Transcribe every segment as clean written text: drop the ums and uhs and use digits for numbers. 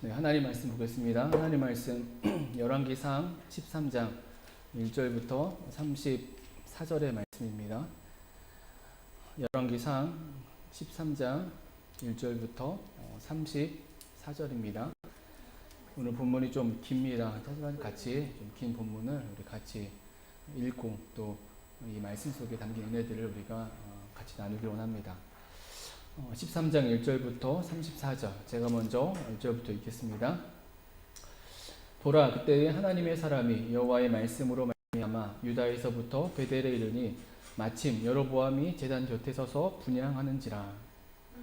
네, 하나님 말씀 보겠습니다. 하나님 말씀 열왕기상 13장 1절부터 34절의 말씀입니다. 열왕기상 13장 1절부터 34절입니다. 오늘 본문이 좀 깁니다. 하지만 같이 좀 긴 본문을 우리 같이 읽고 또 이 말씀 속에 담긴 은혜들을 우리가 같이 나누기 원합니다. 13장 1절부터 34절, 제가 먼저 1절부터 읽겠습니다. 보라, 그때에 하나님의 사람이 여호와의 말씀으로 말미암아 유다에서부터 베델에 이르니 마침 여로보암이 제단 곁에 서서 분향하는지라.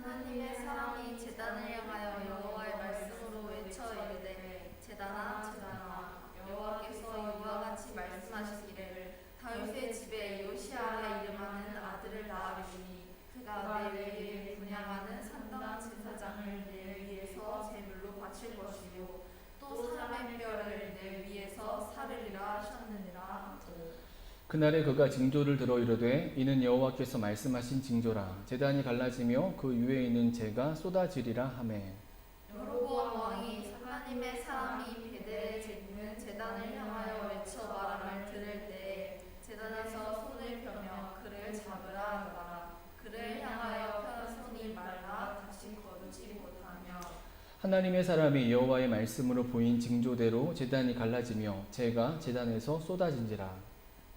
하나님의 사람이 제단을 향하여 여호와의 말씀으로 외쳐 이르되 제단아 제단아 여호와께서 이와 같이 말씀하시기를 다윗의 집에 요시아라 이름하는 아들을 낳으리니 그가 내 위에 분향하는 산당 제사장을 내 위에서 제물로 바칠 것이요 또 사람의 뼈를 내 위에서 사르리라 하셨느니라. 그날에 그가 징조를 들어 이르되 이는 여호와께서 말씀하신 징조라. 제단이 갈라지며 그 위에 있는 재가 쏟아지리라 하매. 여로보암 왕이 하나님의 사람이 베델에 있는 제단을 향하여 외쳐 말함을 들을 때 제단에서 손을 펴며 그를 잡으라 하더라. 그를 향하여 편 손이 말라 다시 거두지 못하며. 하나님의 사람이 여호와의 말씀으로 보인 징조대로 제단이 갈라지며 재가 제단에서 쏟아진지라.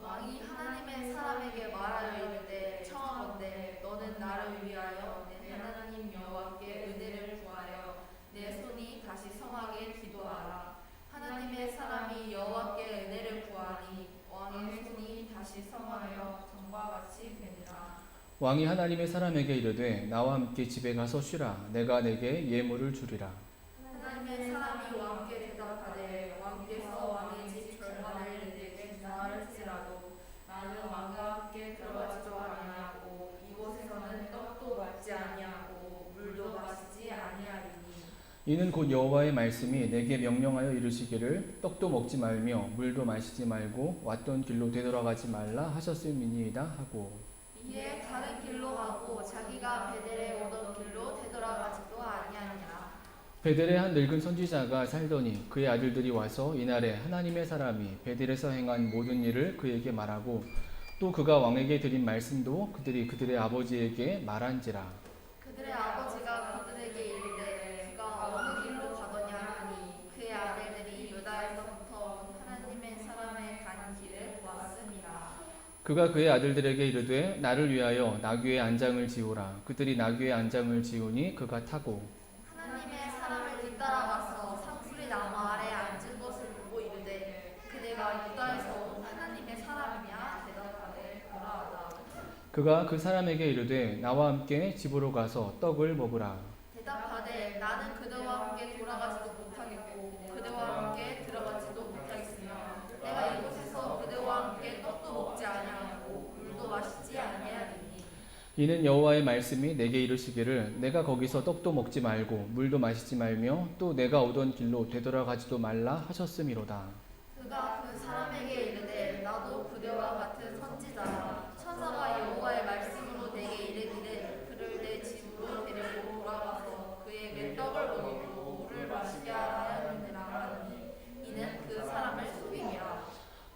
왕이 하나님의 사람에게 말하여 이르되 청하건대 너는 나를 위하여 내 하나님 여호와께 은혜를 구하여 내 손이 다시 성하게 기도하라. 하나님의 사람이 여호와께 은혜를 구하니 왕의 손이 다시 성하여 전과 같이 되니라. 왕이 하나님의 사람에게 이르되 나와 함께 집에 가서 쉬라. 내가 내게 예물을 주리라. 하나님의 사람이 왕께 대답하되 왕께서 왕의 집 절반을 내게 주할지라도 나는 왕과 함께 들어가지도 아니하고 이곳에서는 떡도 먹지 아니하고 물도 마시지 아니하리니. 이는 곧 여호와의 말씀이 내게 명령하여 이르시기를 떡도 먹지 말며 물도 마시지 말고 왔던 길로 되돌아가지 말라 하셨음이니이다 하고. 이에 다른 길로 가고 자기가 베델에 오던 길로 되돌아가지도 아니하니라. 베델에 한 늙은 선지자가 살더니 그의 아들들이 와서 이날에 하나님의 사람이 베델에서 행한 모든 일을 그에게 말하고 또 그가 왕에게 드린 말씀도 그들의 아버지에게 말한지라. 그들의 아버지가 그들에게 이르되 그가 어느 길로 가더냐 하니 그의 아들들이 유다에서부터 온 하나님의 사람의 가는 길을 보았음이라. 그가 그의 아들들에게 이르되 나를 위하여 나귀의 안장을 지우라. 그들이 나귀의 안장을 지우니 그가 타고 하나님의 사람을 뒤따라가서 상수리 나무 아래 앉은 것을 보고 이르되 그대가 유다에서 온 하나님의 사람이냐 대답하되 그러하다. 그가 그 사람에게 이르되 나와 함께 집으로 가서 떡을 먹으라. 대답하되 나는 그대와 함께 돌아가지도 못하겠고 그대와 함께 들어가지도 못하겠으며 내가 이곳에서 그대와 함께 떡도 먹지 아니하고 물도 마시지 아니하리니. 이는 여호와의 말씀이 내게 이르시기를 내가 거기서 떡도 먹지 말고 물도 마시지 말며 또 내가 오던 길로 되돌아가지도 말라 하셨음이로다. 그가 그 사람에게 이르되 나도 그대와 같은 선지자라. 천사가 여호와의 말씀으로 내게 이르기를 그를 내 집으로 데리고 돌아가서 그에게 떡을 먹이고 물을 마시게 하라 하느니라 하니 이는 그 사람을 속임이라.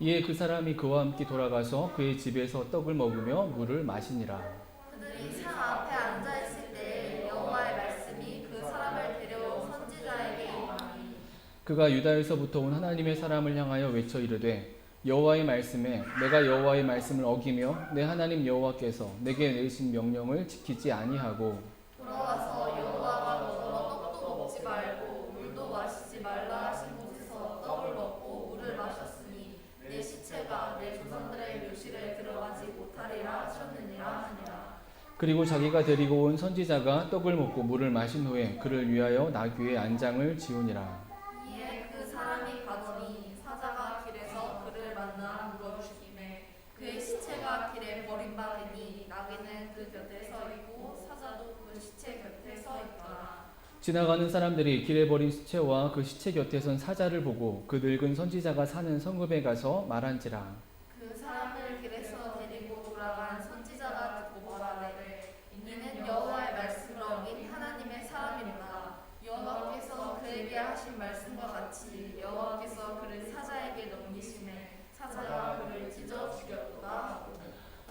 이에 그 사람이 그와 함께 돌아가서 그의 집에서 떡을 먹으며 물을 마시니라. 그들이 상 앞에 앉아 있을 때 여호와의 말씀이 그 사람을 데려온 선지자에게 임하니 그가 유다에서부터 온 하나님의 사람을 향하여 외쳐 이르되 여호와의 말씀에 내가 여호와의 말씀을 어기며 내 하나님 여호와께서 내게 내리신 명령을 지키지 아니하고 돌아와서 여호와가 너더러 떡도 먹지 말고 물도 마시지 말라 하신 곳에서 떡을 먹고 물을 마셨으니 내 시체가 내 조상들의 묘실에 들어가지 못하리라 하셨느니라 하니라. 그리고 자기가 데리고 온 선지자가 떡을 먹고 물을 마신 후에 그를 위하여 나귀의 안장을 지우니라. 이에 그 사람이 가더니 사자가 길에서 그를 만나 물어 죽임에 그의 시체가 길에 버림받으니 나귀는 그 곁에 서 있고 사자도 그 시체 곁에 서 있더라. 지나가는 사람들이 길에 버린 시체와 그 시체 곁에 선 사자를 보고 그 늙은 선지자가 사는 성읍에 가서 말한지라. 그 사람을 길에서 데리고 돌아간 선지자가 듣고 말하되 이는 여호와의 말씀을 어긴 하나님의 사람이로다. 여호와께서 그에게 하신 말씀과 같이 여호와께서 그를 사자에게 넘기심에 사자가 그를 찢어 죽였도다 하고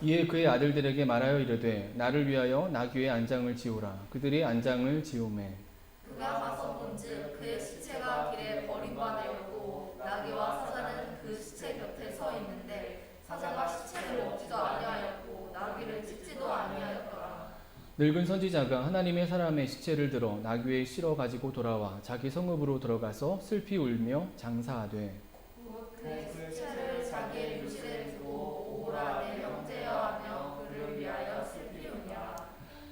이에 그의 아들들에게 말하여 이르되 나를 위하여 나귀의 안장을 지우라. 그들이 안장을 지우매 그가 가서 본즉 그의 시체가 길에 버림받았고 나귀와 사자는 그 시체 곁에 서 있는데 사자가 시체를 먹지도 아니하였고 나귀를 찢지도 아니하였더라. 늙은 선지자가 하나님의 사람의 시체를 들어 나귀에 실어 가지고 돌아와 자기 성읍으로 들어가서 슬피 울며 장사하되 그의 시체를 자기의 묘실에 두고 오라 내 형제여 하며 그를 위하여 슬피 우니라.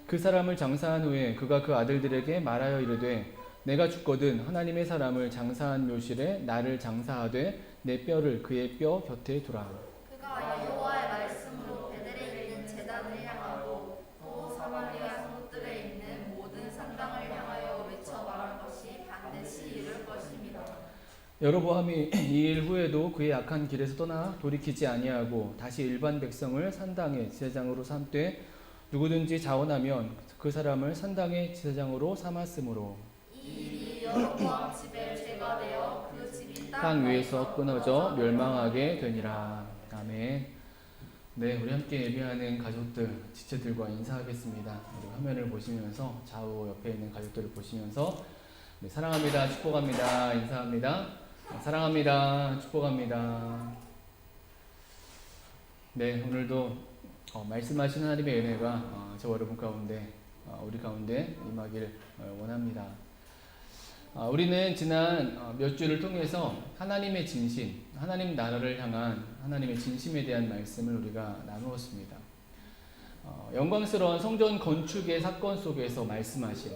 그 사람을 장사한 후에 그가 그 아들들에게 말하여 이르되 내가 죽거든 하나님의 사람을 장사한 묘실에 나를 장사하되 내 뼈를 그의 뼈 곁에 두라. 그가 여호와의 말씀으로 베델에 있는 제단을 향하고 또 사마리아 성읍들에 있는 모든 산당을 향하여 외쳐 말한 것이 반드시 이룰 것입니다. 여로보암이 이 일 후에도 그의 악한 길에서 떠나 돌이키지 아니하고 다시 일반 백성을 산당의 제사장으로 삼되 누구든지 자원하면 그 사람을 산당의 제사장으로 삼았으므로 이 일이 여로보암 집에 죄가 되어 그 집이 땅 위에서 끊어져 멸망하게 되니라. 아멘. 네, 우리 함께 예배하는 가족들, 지체들과 인사하겠습니다. 우리 화면을 보시면서 좌우 옆에 있는 가족들을 보시면서 네, 사랑합니다, 축복합니다, 인사합니다. 사랑합니다, 축복합니다. 네, 오늘도 말씀하신 하나님의 은혜가 저와 여러분 가운데 우리 가운데 임하길 원합니다. 우리는 지난 몇 주를 통해서 하나님의 진심, 하나님 나라를 향한 하나님의 진심에 대한 말씀을 우리가 나누었습니다. 영광스러운 성전 건축의 사건 속에서 말씀하신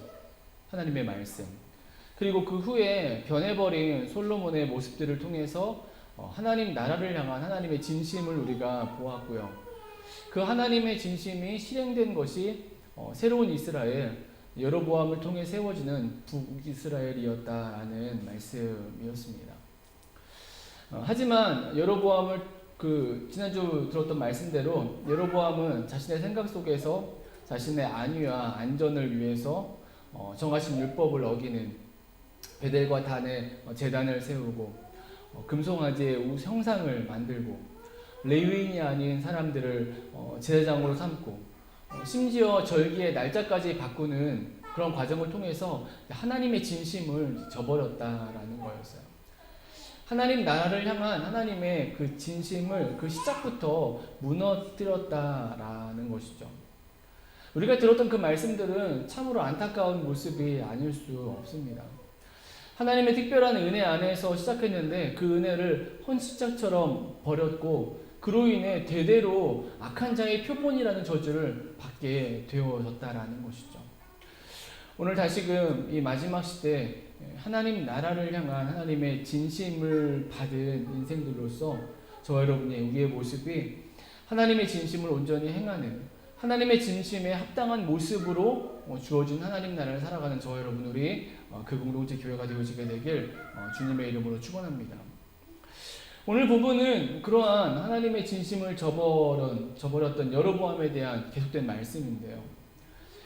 하나님의 말씀, 그리고 그 후에 변해버린 솔로몬의 모습들을 통해서 하나님 나라를 향한 하나님의 진심을 우리가 보았고요. 그 하나님의 진심이 실행된 것이 새로운 이스라엘, 여로보암을 통해 세워지는 북이스라엘이었다라는 말씀이었습니다. 하지만 여로보암을 지난주 들었던 말씀대로 여로보암은 자신의 생각 속에서 자신의 안위와 안전을 위해서 정하신 율법을 어기는 베델과 단에 제단을 세우고 금송아지의 형상을 만들고 레위인이 아닌 사람들을 제사장으로 삼고 심지어 절기의 날짜까지 바꾸는 그런 과정을 통해서 하나님의 진심을 저버렸다라는 거였어요. 하나님 나라를 향한 하나님의 그 진심을 그 시작부터 무너뜨렸다라는 것이죠. 우리가 들었던 그 말씀들은 참으로 안타까운 모습이 아닐 수 없습니다. 하나님의 특별한 은혜 안에서 시작했는데 그 은혜를 헌신짝처럼 버렸고 그로 인해 대대로 악한 자의 표본이라는 저주를 받게 되어졌다라는 것이죠. 오늘 다시금 이 마지막 시대 하나님 나라를 향한 하나님의 진심을 받은 인생들로서 저와 여러분의 우리의 모습이 하나님의 진심을 온전히 행하는 하나님의 진심에 합당한 모습으로 주어진 하나님 나라를 살아가는 저와 여러분 우리 그 공동체 교회가 되어지게 되길 주님의 이름으로 축원합니다. 오늘 본문은 그러한 하나님의 진심을 저버렸던 여로보암에 대한 계속된 말씀인데요.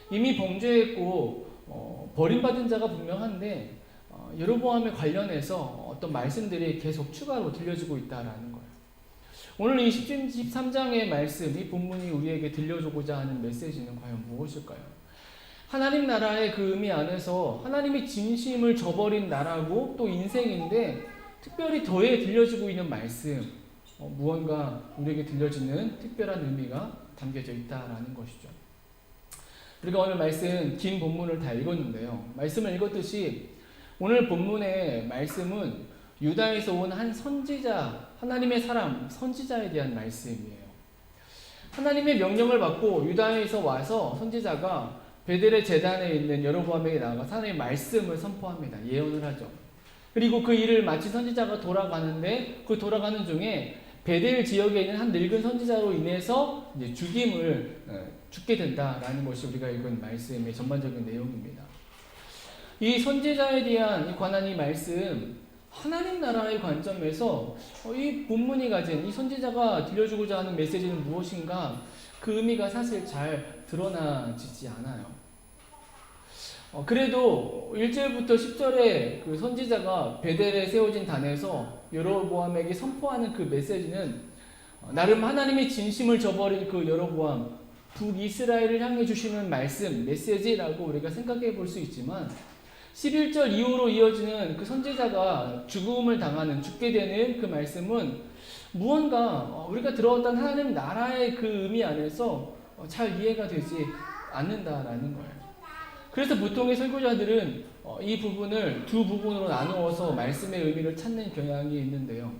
이미 범죄했고 버림받은 자가 분명한데 여로보암에 관련해서 어떤 말씀들이 계속 추가로 들려지고 있다라는 거예요. 오늘 이 13장의 말씀, 이 본문이 우리에게 들려주고자 하는 메시지는 과연 무엇일까요? 하나님 나라의 그 의미 안에서 하나님의 진심을 저버린 나라고 또 인생인데 특별히 더해 들려지고 있는 말씀, 무언가 우리에게 들려지는 특별한 의미가 담겨져 있다라는 것이죠. 우리가 오늘 말씀 긴 본문을 다 읽었는데요. 말씀을 읽었듯이 오늘 본문의 말씀은 유다에서 온 한 선지자, 하나님의 사람, 선지자에 대한 말씀이에요. 하나님의 명령을 받고 유다에서 와서 선지자가 베델의 제단에 있는 여로보암에게 나아가 하나님의 말씀을 선포합니다. 예언을 하죠. 그리고 그 일을 마친 선지자가 돌아가는데 그 돌아가는 중에 베델 지역에 있는 한 늙은 선지자로 인해서 이제 죽게 된다라는 것이 우리가 읽은 말씀의 전반적인 내용입니다. 이 선지자에 대한 관한 이 말씀, 하나님 나라의 관점에서 이 본문이 가진 이 선지자가 들려주고자 하는 메시지는 무엇인가 그 의미가 사실 잘 드러나지지 않아요. 그래도 1절부터 10절에 그 선지자가 베델에 세워진 단에서 여로보암에게 선포하는 그 메시지는 나름 하나님의 진심을 저버린 그 여로보암, 북이스라엘을 향해 주시는 말씀, 메시지라고 우리가 생각해 볼 수 있지만 11절 이후로 이어지는 그 선지자가 죽음을 당하는, 죽게 되는 그 말씀은 무언가 우리가 들어왔던 하나님 나라의 그 의미 안에서 잘 이해가 되지 않는다라는 거예요. 그래서 보통의 설교자들은 이 부분을 두 부분으로 나누어서 말씀의 의미를 찾는 경향이 있는데요.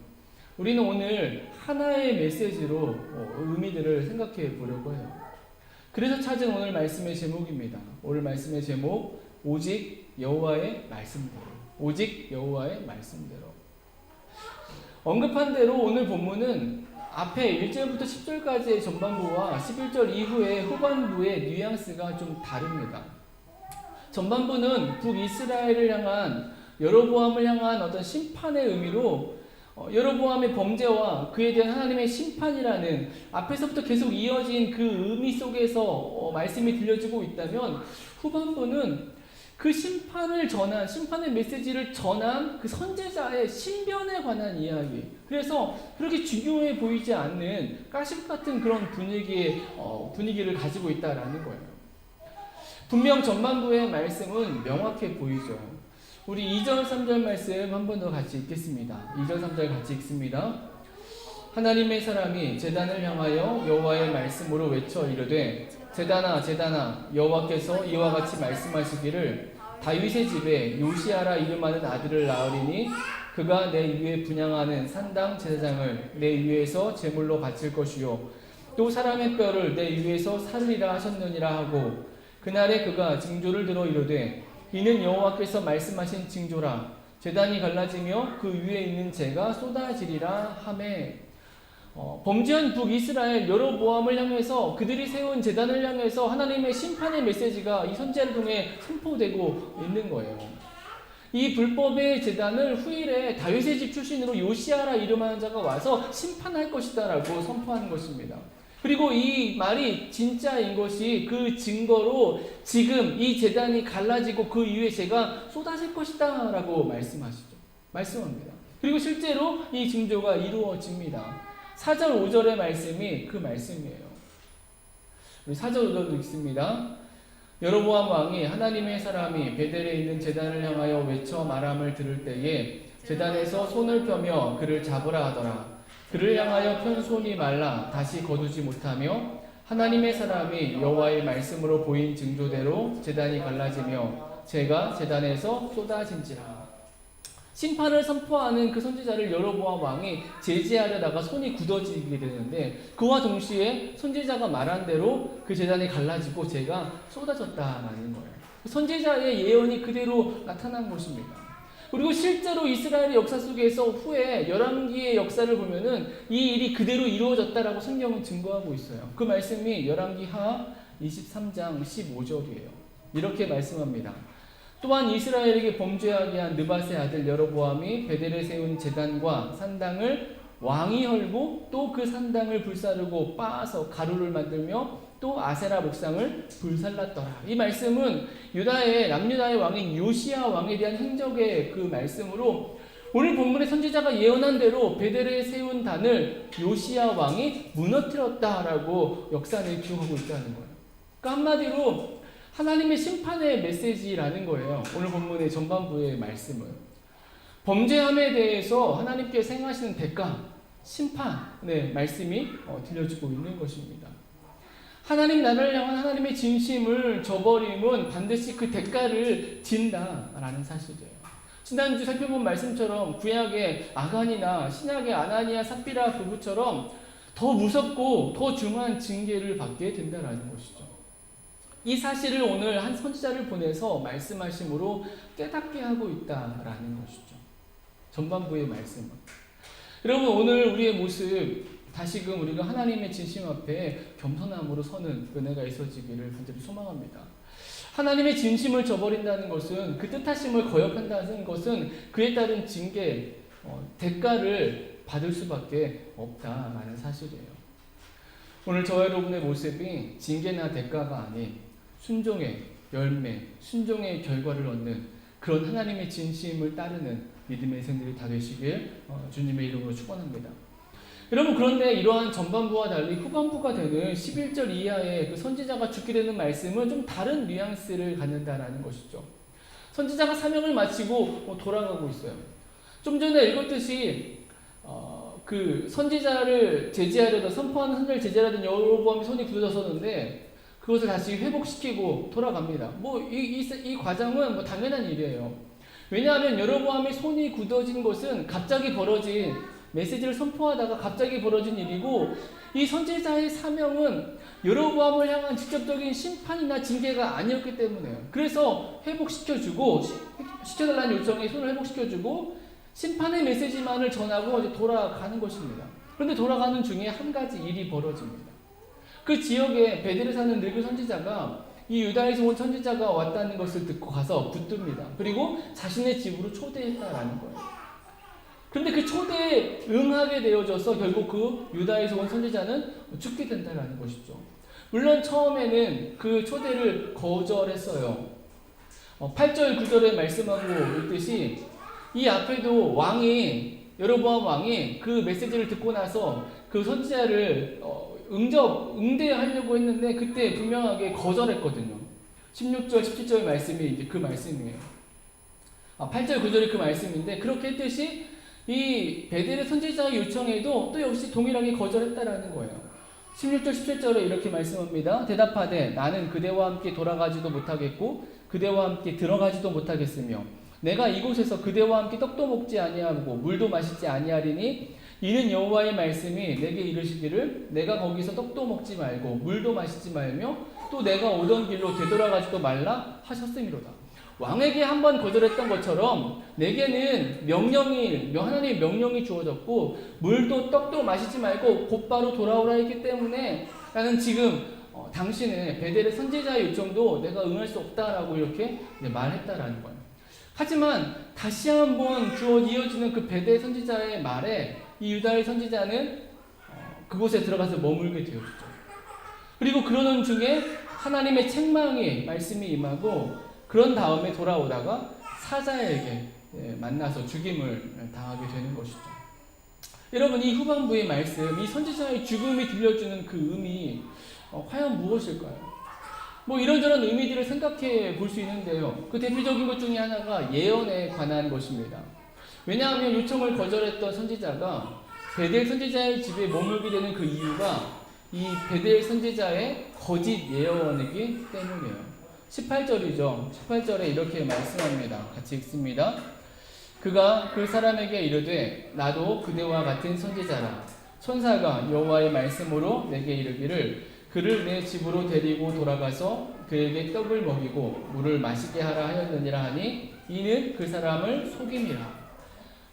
우리는 오늘 하나의 메시지로 의미들을 생각해 보려고 해요. 그래서 찾은 오늘 말씀의 제목입니다. 오늘 말씀의 제목, 오직 여호와의 말씀대로. 오직 여호와의 말씀대로. 언급한 대로 오늘 본문은 앞에 1절부터 10절까지의 전반부와 11절 이후의 후반부의 뉘앙스가 좀 다릅니다. 전반부는 북이스라엘을 향한, 여로보암을 향한 어떤 심판의 의미로 여로보암의 범죄와 그에 대한 하나님의 심판이라는 앞에서부터 계속 이어진 그 의미 속에서 말씀이 들려지고 있다면, 후반부는 그 심판을 전한, 심판의 메시지를 전한 그 선지자의 신변에 관한 이야기. 그래서 그렇게 중요해 보이지 않는 가십 같은 그런 분위기를 가지고 있다라는 거예요. 분명 전반부의 말씀은 명확해 보이죠. 우리 2절 3절 말씀 한 번 더 같이 읽겠습니다. 2절 3절 같이 읽습니다. 하나님의 사람이 제단을 향하여 여호와의 말씀으로 외쳐 이르되 제단아 제단아 여호와께서 이와 같이 말씀하시기를 다윗의 집에 요시아라 이름하는 아들을 낳으리니 그가 내 위에 분향하는 산당 제사장을 내 위에서 제물로 바칠 것이요 또 사람의 뼈를 내 위에서 살리라 하셨느니라 하고 그날에 그가 징조를 들어 이르되 이는 여호와께서 말씀하신 징조라 제단이 갈라지며 그 위에 있는 재가 쏟아지리라 하매. 범죄한 북이스라엘 여로보암을 향해서, 그들이 세운 제단을 향해서 하나님의 심판의 메시지가 이 선지자를 통해 선포되고 있는 거예요. 이 불법의 제단을 후일에 다윗의 집 출신으로 요시아라 이름하는 자가 와서 심판할 것이다 라고 선포하는 것입니다. 그리고 이 말이 진짜인 것이 그 증거로 지금 이 제단이 갈라지고 그 위에 재가 쏟아질 것이다 라고 말씀합니다. 그리고 실제로 이 징조가 이루어집니다. 4절 5절의 말씀이 그 말씀이에요. 우리 4절 5절도 읽습니다. 여로보암 왕이 하나님의 사람이 베델에 있는 제단을 향하여 외쳐 말함을 들을 때에 제단에서 손을 펴며 그를 잡으라 하더라. 그를 향하여 편 손이 말라 다시 거두지 못하며 하나님의 사람이 여호와의 말씀으로 보인 징조대로 제단이 갈라지며 재가 제단에서 쏟아진지라. 심판을 선포하는 그 선지자를 여로보암 왕이 제지하려다가 손이 굳어지게 되는데 그와 동시에 선지자가 말한 대로 그 제단이 갈라지고 재가 쏟아졌다라는 거예요. 선지자의 예언이 그대로 나타난 것입니다. 그리고 실제로 이스라엘의 역사 속에서 후에 열왕기의 역사를 보면은 이 일이 그대로 이루어졌다라고 성경은 증거하고 있어요. 그 말씀이 열왕기하 23장 15절이에요. 이렇게 말씀합니다. 또한 이스라엘에게 범죄하게 한 느밧의 아들 여로보암이 베델에 세운 제단과 산당을 왕이 헐고 또 그 산당을 불사르고 빻아서 가루를 만들며 또 아세라 목상을 불살랐더라. 이 말씀은 남유다의 왕인 요시야 왕에 대한 행적의 그 말씀으로 오늘 본문의 선지자가 예언한 대로 베델에 세운 단을 요시야 왕이 무너뜨렸다라고 역사는 기록하고 있다는 거예요. 그러니까 한마디로 하나님의 심판의 메시지라는 거예요. 오늘 본문의 전반부의 말씀은 범죄함에 대해서 하나님께서 행하시는 대가, 심판의 말씀이 들려주고 있는 것입니다. 하나님 나라를 향한 하나님의 진심을 저버림은 반드시 그 대가를 진다라는 사실이에요. 지난주 살펴본 말씀처럼 구약의 아간이나 신약의 아나니아 삽비라 부부처럼 더 무섭고 더 중한 징계를 받게 된다라는 것이죠. 이 사실을 오늘 한 선지자를 보내서 말씀하심으로 깨닫게 하고 있다라는 것이죠. 전반부의 말씀은. 여러분 오늘 우리의 모습 다시금 우리가 하나님의 진심 앞에 겸손함으로 서는 은혜가 있어지기를 간절히 소망합니다. 하나님의 진심을 저버린다는 것은 그 뜻하심을 거역한다는 것은 그에 따른 징계, 대가를 받을 수밖에 없다라는 사실이에요. 오늘 저와 여러분의 모습이 징계나 대가가 아닌 순종의 열매, 순종의 결과를 얻는 그런 하나님의 진심을 따르는 믿음의 인생들이 다 되시길 주님의 이름으로 축원합니다. 여러분, 그런데 이러한 전반부와 달리 후반부가 되는 11절 이하의 그 선지자가 죽게 되는 말씀은 좀 다른 뉘앙스를 갖는다라는 것이죠. 선지자가 사명을 마치고 돌아가고 있어요. 좀 전에 읽었듯이 그 선지자를 제지하려던, 선포하는 선지자를 제지하려던 여로보암이 손이 굳어졌었는데 그것을 다시 회복시키고 돌아갑니다. 이 과정은 당연한 일이에요. 왜냐하면 여로보암이 손이 굳어진 것은 갑자기 벌어진, 메시지를 선포하다가 갑자기 벌어진 일이고, 이 선지자의 사명은 여로보암을 향한 직접적인 심판이나 징계가 아니었기 때문에요. 그래서 회복시켜주고, 시켜달라는 요청에 손을 회복시켜주고 심판의 메시지만을 전하고 이제 돌아가는 것입니다. 그런데 돌아가는 중에 한 가지 일이 벌어집니다. 그 지역에 베델에 사는 늙은 선지자가 이 유다에서 온 선지자가 왔다는 것을 듣고 가서 붙듭니다. 그리고 자신의 집으로 초대했다라는 거예요. 그런데 그 초대에 응하게 되어져서 결국 그 유다에서 온 선지자는 죽게 된다라는 것이죠. 물론 처음에는 그 초대를 거절했어요. 8절 9절에 말씀하고 있듯이 이 앞에도 여로보암 왕이 그 메시지를 듣고 나서 그 선지자를 응대하려고 했는데 그때 분명하게 거절했거든요. 16절 17절 말씀이 이제 그 말씀이에요. 8절 9절이 그 말씀인데, 그렇게 했듯이 이 베델의 선지자의 요청에도 또 역시 동일하게 거절했다라는 거예요. 16절 17절에 이렇게 말씀합니다. 대답하되 나는 그대와 함께 돌아가지도 못하겠고 그대와 함께 들어가지도 못하겠으며 내가 이곳에서 그대와 함께 떡도 먹지 아니하고 물도 마시지 아니하리니 이는 여호와의 말씀이 내게 이르시기를 내가 거기서 떡도 먹지 말고 물도 마시지 말며 또 내가 오던 길로 되돌아가지도 말라 하셨음이로다. 왕에게 한번 거절했던 것처럼 내게는 하나님의 명령이 주어졌고 물도 떡도 마시지 말고 곧바로 돌아오라 했기 때문에 나는 지금 당신의 베델의 선지자의 요청도 내가 응할 수 없다라고 이렇게 말했다라는 거예요. 하지만 다시 한번 이어지는 그 베델 선지자의 말에 이 유다의 선지자는 그곳에 들어가서 머물게 되었죠. 그리고 그러는 중에 하나님의 책망의 말씀이 임하고, 그런 다음에 돌아오다가 사자에게 만나서 죽임을 당하게 되는 것이죠. 여러분, 이 후반부의 말씀, 이 선지자의 죽음이 들려주는 그 의미 과연 무엇일까요? 이런저런 의미들을 생각해 볼 수 있는데요. 그 대표적인 것 중에 하나가 예언에 관한 것입니다. 왜냐하면 요청을 거절했던 선지자가 베델 선지자의 집에 머물게 되는 그 이유가 이 베델 선지자의 거짓 예언이기 때문이에요. 18절이죠. 18절에 이렇게 말씀합니다. 같이 읽습니다. 그가 그 사람에게 이르되 나도 그대와 같은 선지자라. 천사가 여호와의 말씀으로 내게 이르기를 그를 내 집으로 데리고 돌아가서 그에게 떡을 먹이고 물을 마시게 하라 하였느니라 하니 이는 그 사람을 속임이라.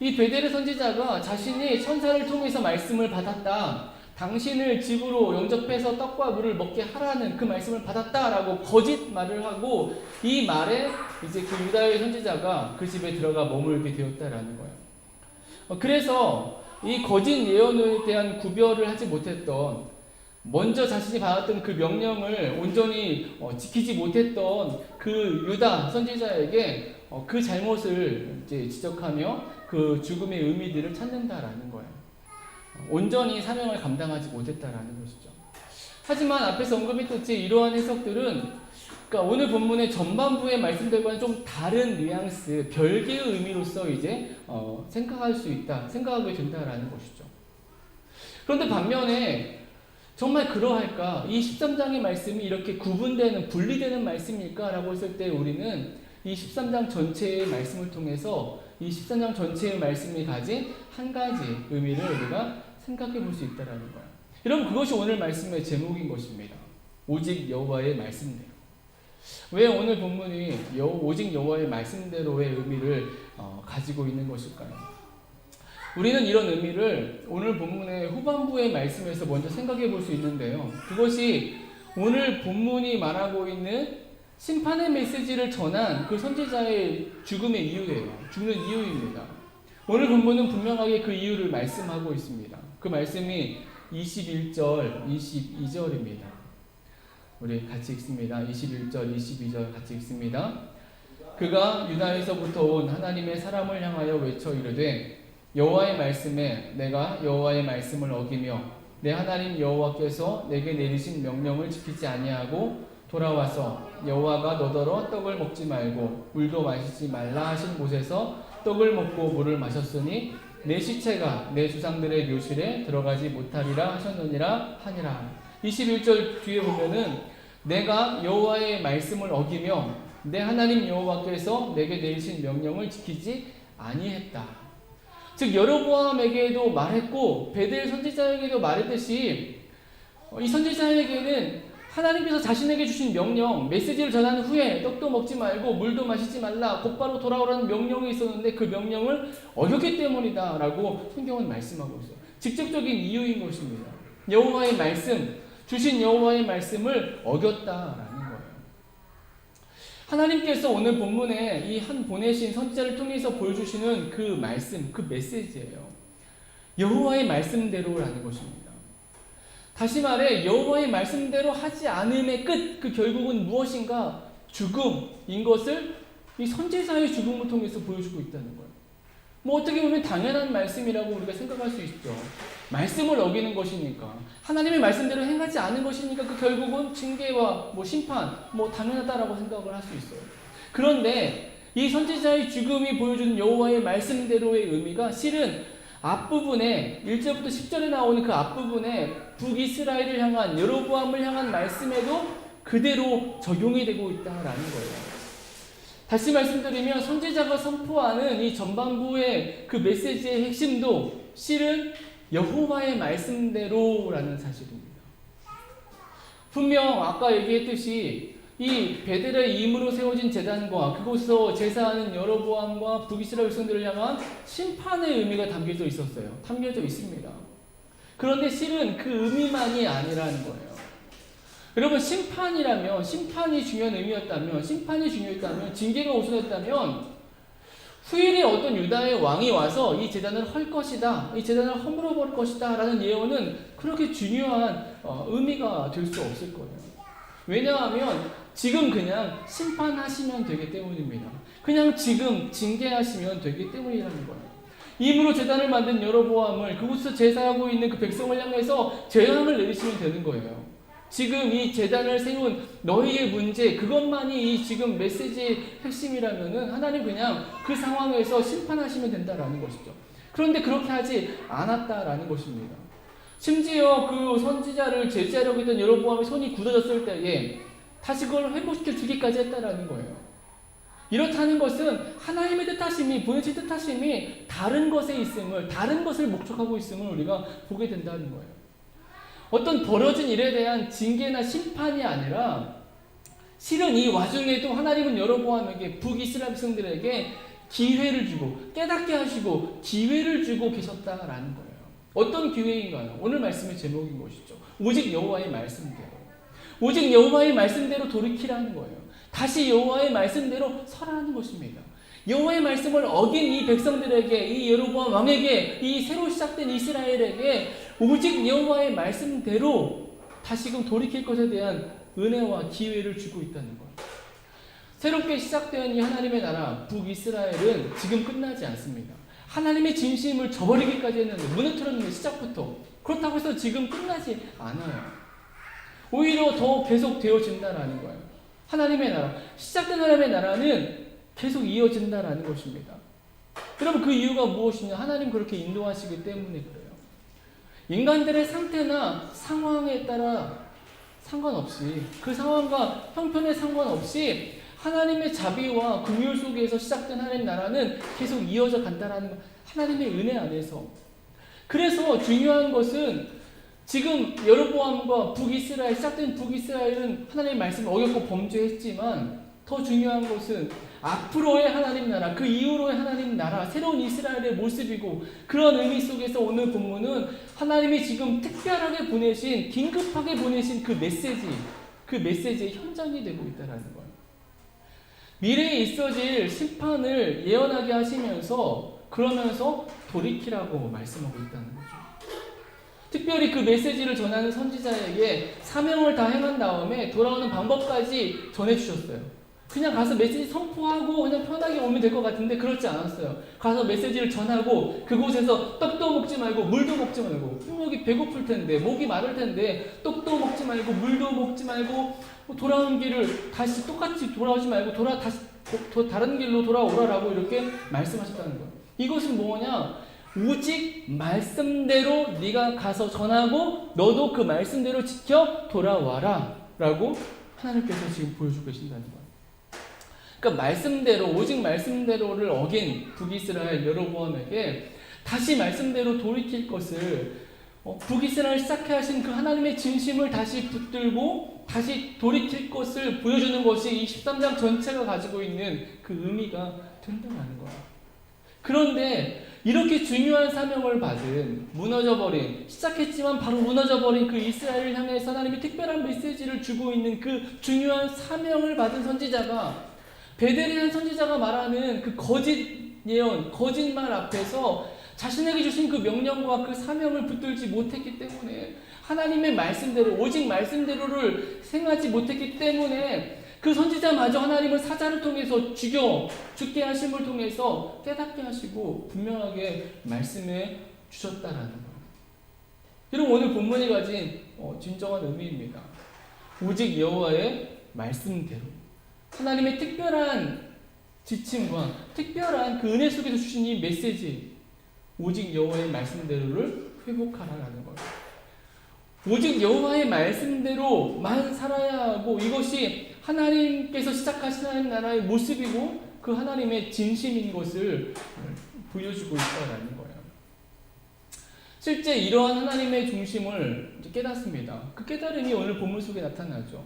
이 베델의 선지자가 자신이 천사를 통해서 말씀을 받았다, 당신을 집으로 영접해서 떡과 물을 먹게 하라는 그 말씀을 받았다라고 거짓 말을 하고, 이 말에 이제 그 유다의 선지자가 그 집에 들어가 머물게 되었다라는 거예요. 그래서 이 거짓 예언에 대한 구별을 하지 못했던, 먼저 자신이 받았던 그 명령을 온전히 지키지 못했던 그 유다 선지자에게 그 잘못을 이제 지적하며 그 죽음의 의미들을 찾는다라는 거예요. 온전히 사명을 감당하지 못했다라는 것이죠. 하지만 앞에서 언급했듯이 이러한 해석들은, 그러니까 오늘 본문의 전반부의 말씀들과는 좀 다른 뉘앙스, 별개의 의미로서 이제 생각하게 된다라는 것이죠. 그런데 반면에 정말 그러할까? 이 13장의 말씀이 이렇게 분리되는 말씀일까? 라고 했을 때 우리는 이 13장 전체의 말씀을 통해서 이 13장 전체의 말씀이 가진 한 가지 의미를 우리가 생각해 볼 수 있다는 거예요. 여러분, 그것이 오늘 말씀의 제목인 것입니다. 오직 여호와의 말씀대로. 왜 오늘 본문이 오직 여호와의 말씀대로의 의미를 가지고 있는 것일까요? 우리는 이런 의미를 오늘 본문의 후반부의 말씀에서 먼저 생각해 볼 수 있는데요. 그것이 오늘 본문이 말하고 있는 심판의 메시지를 전한 그 선지자의 죽음의 이유예요. 죽는 이유입니다. 오늘 본문은 분명하게 그 이유를 말씀하고 있습니다. 그 말씀이 21절, 22절입니다. 우리 같이 읽습니다. 21절, 22절 같이 읽습니다. 그가 유다에서부터 온 하나님의 사람을 향하여 외쳐 이르되 여호와의 말씀에 내가 여호와의 말씀을 어기며 내 하나님 여호와께서 내게 내리신 명령을 지키지 아니하고 돌아와서 여호와가 너더러 떡을 먹지 말고 물도 마시지 말라 하신 곳에서 떡을 먹고 물을 마셨으니 내 시체가 내 조상들의 묘실에 들어가지 못하리라 하셨느니라 하니라. 21절 뒤에 보면은 내가 여호와의 말씀을 어기며 내 하나님 여호와께서 내게 내리신 명령을 지키지 아니했다. 즉 여로보암에게도 말했고 베델 선지자에게도 말했듯이 이 선지자에게는 하나님께서 자신에게 주신 명령, 메시지를 전한 후에 떡도 먹지 말고 물도 마시지 말라 곧바로 돌아오라는 명령이 있었는데 그 명령을 어겼기 때문이다 라고 성경은 말씀하고 있어요. 직접적인 이유인 것입니다. 여호와의 말씀, 주신 여호와의 말씀을 어겼다라는 거예요. 하나님께서 오늘 본문에 이 한 보내신 선지자를 통해서 보여주시는 그 말씀, 그 메시지예요. 여호와의 말씀대로라는 것입니다. 다시 말해 여호와의 말씀대로 하지 않음의 끝, 그 결국은 무엇인가? 죽음인 것을 이 선지자의 죽음을 통해서 보여주고 있다는 거예요. 뭐 어떻게 보면 당연한 말씀이라고 우리가 생각할 수 있죠. 말씀을 어기는 것이니까, 하나님의 말씀대로 행하지 않은 것이니까 그 결국은 징계와 뭐 심판, 뭐 당연하다라고 생각을 할 수 있어요. 그런데 이 선지자의 죽음이 보여주는 여호와의 말씀대로의 의미가 실은 앞부분에 1절부터 10절에 나오는 그 앞부분에 북이스라엘을 향한 여로보암을 향한 말씀에도 그대로 적용이 되고 있다라는 거예요. 다시 말씀드리면 선지자가 선포하는 이 전반부의 그 메시지의 핵심도 실은 여호와의 말씀대로라는 사실입니다. 분명 아까 얘기했듯이 이 베델의 임으로 세워진 제단과 그곳에서 제사하는 여로보암과 북이스라엘 백성들을 향한 심판의 의미가 담겨져 있었어요. 담겨져 있습니다. 그런데 실은 그 의미만이 아니라는 거예요. 여러분, 심판이라면, 심판이 중요한 의미였다면, 심판이 중요했다면, 징계가 우선했다면 후일에 어떤 유다의 왕이 와서 이 제단을 헐 것이다, 이 제단을 허물어 버릴 것이다 라는 예언은 그렇게 중요한 의미가 될 수 없을 거예요. 왜냐하면 지금 그냥 심판하시면 되기 때문입니다. 그냥 지금 징계하시면 되기 때문이라는 거예요. 임으로 제단을 만든 여로보암을 그곳에서 제사하고 있는 그 백성을 향해서 재앙을 내리시면 되는 거예요. 지금 이 제단을 세운 너희의 문제, 그것만이 이 지금 메시지의 핵심이라면은 하나님 그냥 그 상황에서 심판하시면 된다라는 것이죠. 그런데 그렇게 하지 않았다라는 것입니다. 심지어 그 선지자를 제지하려고 했던 여로보암의 손이 굳어졌을 때에 다시 그걸 회복시켜 주기까지 했다라는 거예요. 이렇다는 것은 하나님의 뜻하심이, 보내신 뜻하심이 다른 것에 있음을, 다른 것을 목적하고 있음을 우리가 보게 된다는 거예요. 어떤 벌어진 일에 대한 징계나 심판이 아니라 실은 이 와중에도 하나님은 여로보암에게, 북이스라엘 백성들에게 기회를 주고 깨닫게 하시고 기회를 주고 계셨다라는 거예요. 어떤 기회인가요? 오늘 말씀의 제목인 것이죠. 오직 여호와의 말씀대로. 오직 여호와의 말씀대로 돌이키라는 거예요. 다시 여호와의 말씀대로 서라는 것입니다. 여호와의 말씀을 어긴 이 백성들에게, 이 여로보암 왕에게, 이 새로 시작된 이스라엘에게 오직 여호와의 말씀대로 다시금 돌이킬 것에 대한 은혜와 기회를 주고 있다는 거예요. 새롭게 시작된 이 하나님의 나라 북이스라엘은 지금 끝나지 않습니다. 하나님의 진심을 저버리기까지 했는데, 무너뜨렸는데 시작부터. 그렇다고 해서 지금 끝나지 않아요. 오히려 더 계속 되어진다라는 거예요. 하나님의 나라, 시작된 하나님의 나라는 계속 이어진다라는 것입니다. 여러분, 그 이유가 무엇이냐? 하나님 그렇게 인도하시기 때문에 그래요. 인간들의 상태나 상황에 따라 상관없이, 그 상황과 형편에 상관없이 하나님의 자비와 긍휼 속에서 시작된 하나님의 나라는 계속 이어져 간다라는 하나님의 은혜 안에서. 그래서 중요한 것은 지금 여로보암과 북이스라엘, 시작된 북이스라엘은 하나님의 말씀을 어겼고 범죄했지만 더 중요한 것은 앞으로의 하나님 나라, 그 이후로의 하나님 나라, 새로운 이스라엘의 모습이고, 그런 의미 속에서 오늘 본문은 하나님이 지금 특별하게 보내신, 긴급하게 보내신 그 메시지의 현장이 되고 있다는 거예요. 미래에 있어질 심판을 예언하게 하시면서 그러면서 돌이키라고 말씀하고 있다는 거죠. 특별히 그 메시지를 전하는 선지자에게 사명을 다 행한 다음에 돌아오는 방법까지 전해주셨어요. 그냥 가서 메시지 선포하고 그냥 편하게 오면 될 것 같은데 그렇지 않았어요. 가서 메시지를 전하고 그곳에서 떡도 먹지 말고 물도 먹지 말고 목이 배고플 텐데 목이 마를 텐데 떡도 먹지 말고 물도 먹지 말고 돌아오는 길을 다시 똑같이 돌아오지 말고 다시 다른 길로 돌아오라라고 이렇게 말씀하셨다는 거예요. 이것은 뭐냐? 오직 말씀대로 네가 가서 전하고 너도 그 말씀대로 지켜 돌아와라 라고 하나님께서 지금 보여주고 계신다는 거예요. 그러니까 말씀대로 오직 말씀대로를 어긴 북이스라엘 여로보암에게 다시 말씀대로 돌이킬 것을 북이스라엘 시작해 하신 그 하나님의 진심을 다시 붙들고 다시 돌이킬 것을 보여주는 것이 이 13장 전체가 가지고 있는 그 의미가 된다는 거야. 그런데 이렇게 중요한 사명을 받은 무너져버린 시작했지만 바로 무너져버린 그 이스라엘을 향해서 하나님이 특별한 메시지를 주고 있는 그 중요한 사명을 받은 선지자가 베델이라는 선지자가 말하는 그 거짓 예언, 거짓말 앞에서 자신에게 주신 그 명령과 그 사명을 붙들지 못했기 때문에 하나님의 말씀대로 오직 말씀대로를 행하지 못했기 때문에 그 선지자마저 하나님을 사자를 통해서 죽게 하심을 통해서 깨닫게 하시고 분명하게 말씀해 주셨다라는 거예요. 여러분 오늘 본문이 가진 진정한 의미입니다. 오직 여호와의 말씀대로 하나님의 특별한 지침과 특별한 그 은혜 속에서 주신 이 메시지 오직 여호와의 말씀대로를 회복하라라는 거예요. 오직 여호와의 말씀대로만 살아야 하고 이것이 하나님께서 시작하신 하나님 나라의 모습이고 그 하나님의 진심인 것을 보여주고 있다라는 거예요. 실제 이러한 하나님의 중심을 깨닫습니다. 그 깨달음이 오늘 본문 속에 나타나죠.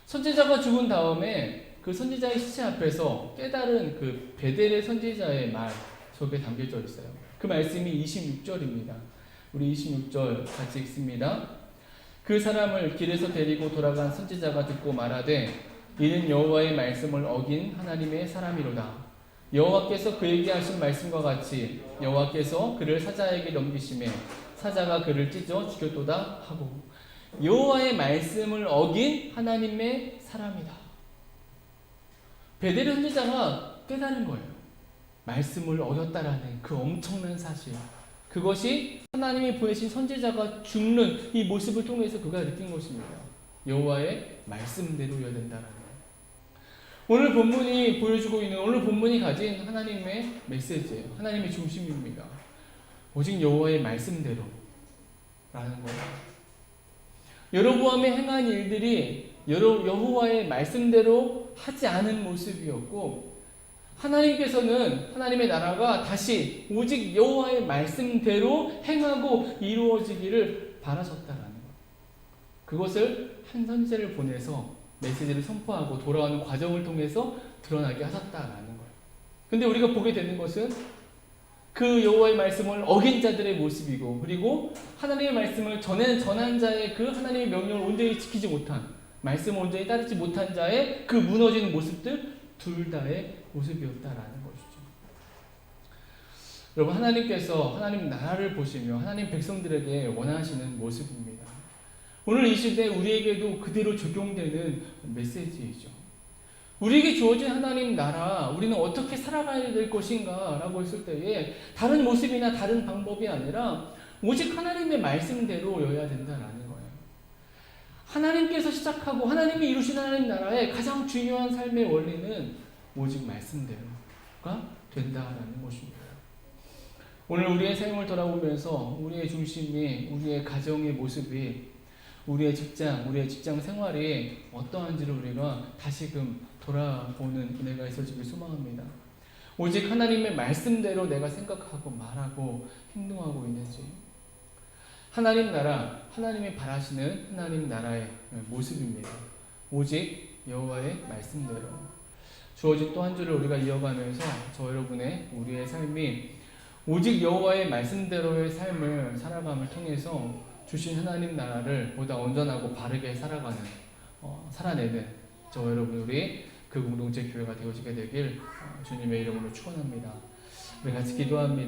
선지자가 죽은 다음에 그 선지자의 시체 앞에서 깨달은 그 베델의 선지자의 말 속에 담겨져 있어요. 그 말씀이 26절입니다. 우리 26절 같이 읽습니다. 그 사람을 길에서 데리고 돌아간 선지자가 듣고 말하되 이는 여호와의 말씀을 어긴 하나님의 사람이로다. 여호와께서 그에게 하신 말씀과 같이 여호와께서 그를 사자에게 넘기심에 사자가 그를 찢어 죽였도다 하고 여호와의 말씀을 어긴 하나님의 사람이다. 베델의 선지자가 깨달은 거예요. 말씀을 어겼다라는 그 엄청난 사실. 그것이 하나님이 보내신 선지자가 죽는 이 모습을 통해서 그가 느낀 것입니다. 여호와의 말씀대로여야 된다라는 거예요. 오늘 본문이 보여주고 있는 오늘 본문이 가진 하나님의 메시지예요. 하나님의 중심입니다. 오직 여호와의 말씀대로라는 거예요. 여로보암의 행한 일들이 여호와의 말씀대로 하지 않은 모습이었고 하나님께서는 하나님의 나라가 다시 오직 여호와의 말씀대로 행하고 이루어지기를 바라셨다라는 것. 그것을 한 선지자를 보내서 메시지를 선포하고 돌아오는 과정을 통해서 드러나게 하셨다라는 거예요. 근데 우리가 보게 되는 것은 그 여호와의 말씀을 어긴 자들의 모습이고 그리고 하나님의 말씀을 전한 자의 그 하나님의 명령을 온전히 지키지 못한 말씀을 온전히 따르지 못한 자의 그 무너지는 모습들 둘 다의 모습이었다라는 것이죠. 여러분 하나님께서 하나님 나라를 보시며 하나님 백성들에게 원하시는 모습입니다. 오늘 이 시대 우리에게도 그대로 적용되는 메시지이죠. 우리에게 주어진 하나님 나라 우리는 어떻게 살아가야 될 것인가 라고 했을 때에 다른 모습이나 다른 방법이 아니라 오직 하나님의 말씀대로여야 된다라는 거예요. 하나님께서 시작하고 하나님이 이루신 하나님 나라의 가장 중요한 삶의 원리는 오직 말씀대로가 된다라는 것입니다. 오늘 우리의 삶을 돌아보면서 우리의 중심이 우리의 가정의 모습이 우리의 직장 생활이 어떠한지를 우리가 다시금 돌아보는 은혜가 있어지길 소망합니다. 오직 하나님의 말씀대로 내가 생각하고 말하고 행동하고 있는지 하나님 나라, 하나님이 바라시는 하나님 나라의 모습입니다. 오직 여호와의 말씀대로 주어진 또 한 주를 우리가 이어가면서 저 여러분의 우리의 삶이 오직 여호와의 말씀대로의 삶을 살아감을 통해서 주신 하나님 나라를 보다 온전하고 바르게 살아내는 저 여러분 우리 그 공동체 교회가 되어지게 되길 주님의 이름으로 축원합니다. 우리 같이 기도합니다.